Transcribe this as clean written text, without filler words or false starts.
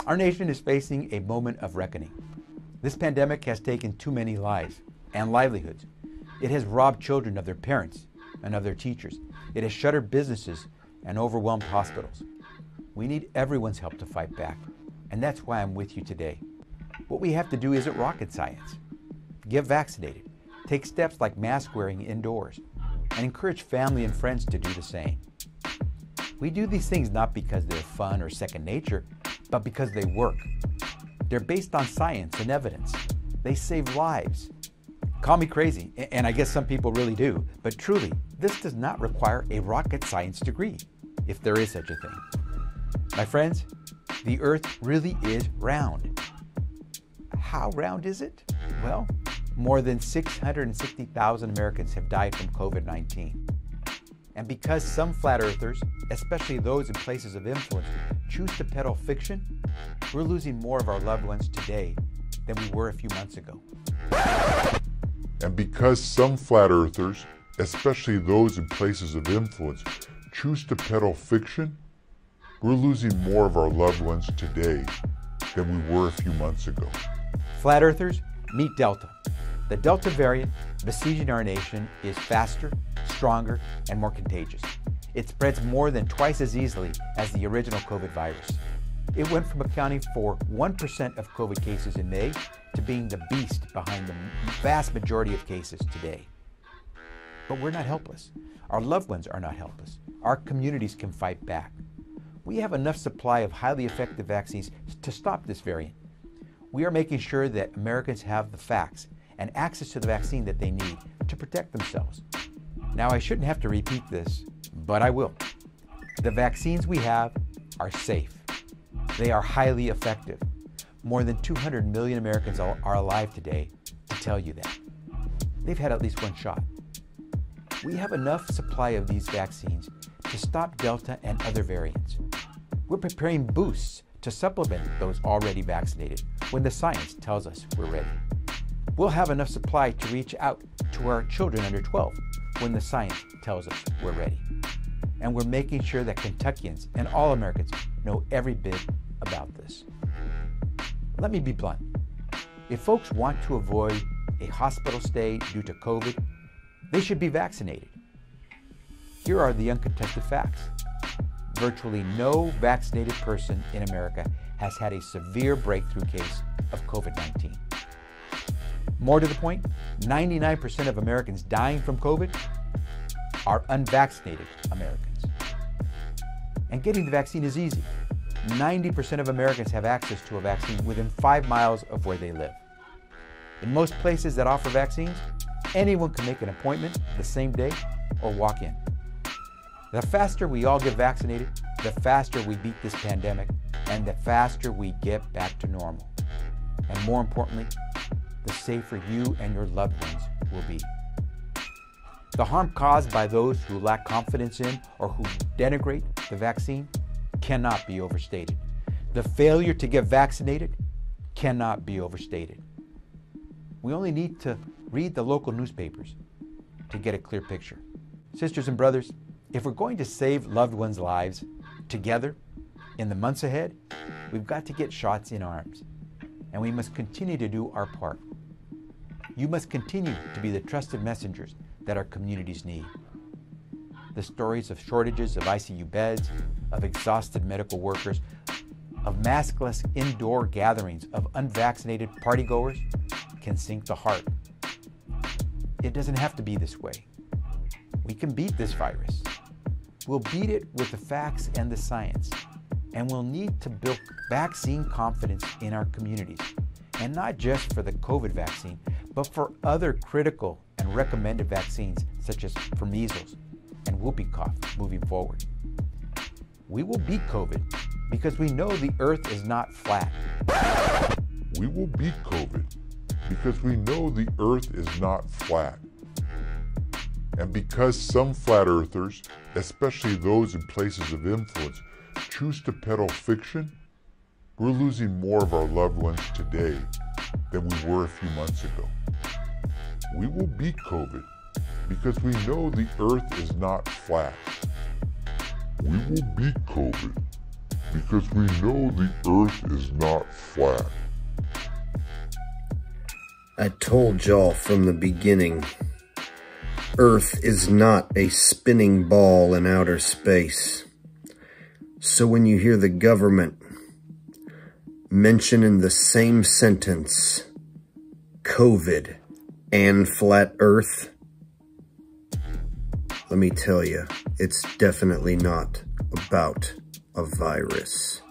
Our nation is facing a moment of reckoning. This pandemic has taken too many lives and livelihoods. It has robbed children of their parents and of their teachers. It has shuttered businesses and overwhelmed hospitals. We need everyone's help to fight back, and that's why I'm with you today. What we have to do isn't rocket science. Get vaccinated, take steps like mask wearing indoors, and encourage family and friends to do the same. We do these things not because they're fun or second nature, but because they work. They're based on science and evidence. They save lives. Call me crazy, and I guess some people really do, but truly, this does not require a rocket science degree, if there is such a thing. My friends, the earth really is round. How round is it? Well, more than 660,000 Americans have died from COVID-19. And because some flat earthers, especially those in places of influence, choose to peddle fiction, we're losing more of our loved ones today than we were a few months ago. And because some flat earthers, especially those in places of influence, choose to peddle fiction, we're losing more of our loved ones today than we were a few months ago. Flat earthers, meet Delta. The Delta variant besieging our nation is faster, stronger, and more contagious. It spreads more than twice as easily as the original COVID virus. It went from accounting for 1% of COVID cases in May to being the beast behind the vast majority of cases today. But we're not helpless. Our loved ones are not helpless. Our communities can fight back. We have enough supply of highly effective vaccines to stop this variant. We are making sure that Americans have the facts and access to the vaccine that they need to protect themselves. Now, I shouldn't have to repeat this, but I will. The vaccines we have are safe. They are highly effective. More than 200 million Americans are alive today to tell you that. They've had at least one shot. We have enough supply of these vaccines to stop Delta and other variants. We're preparing boosts to supplement those already vaccinated when the science tells us we're ready. We'll have enough supply to reach out to our children under 12 when the science tells us we're ready. And we're making sure that Kentuckians and all Americans know every bit about this. Let me be blunt. If folks want to avoid a hospital stay due to COVID, they should be vaccinated. Here are the uncontested facts. Virtually no vaccinated person in America has had a severe breakthrough case of COVID-19. More to the point, 99% of Americans dying from COVID are unvaccinated Americans. And getting the vaccine is easy. 90% of Americans have access to a vaccine within 5 miles of where they live. In most places that offer vaccines, anyone can make an appointment the same day or walk in. The faster we all get vaccinated, the faster we beat this pandemic, and the faster we get back to normal. And more importantly, the safer you and your loved ones will be. The harm caused by those who lack confidence in or who denigrate the vaccine cannot be overstated. The failure to get vaccinated cannot be overstated. We only need to read the local newspapers to get a clear picture. Sisters and brothers, if we're going to save loved ones' lives together in the months ahead, we've got to get shots in arms, and we must continue to do our part. You must continue to be the trusted messengers that our communities need. The stories of shortages of ICU beds, of exhausted medical workers, of maskless indoor gatherings of unvaccinated partygoers can sink the heart. It doesn't have to be this way. We can beat this virus. We'll beat it with the facts and the science, and we'll need to build vaccine confidence in our communities, and not just for the COVID vaccine, but for other critical and recommended vaccines, such as for measles and whooping cough moving forward. We will beat COVID because we know the earth is not flat. We will beat COVID because we know the earth is not flat. And because some flat earthers, especially those in places of influence, choose to peddle fiction, we're losing more of our loved ones today than we were a few months ago. We will beat COVID because we know the earth is not flat. We will beat COVID because we know the earth is not flat. I told y'all from the beginning, Earth is not a spinning ball in outer space. So when you hear the government mention in the same sentence COVID and flat Earth, let me tell you, it's definitely not about a virus.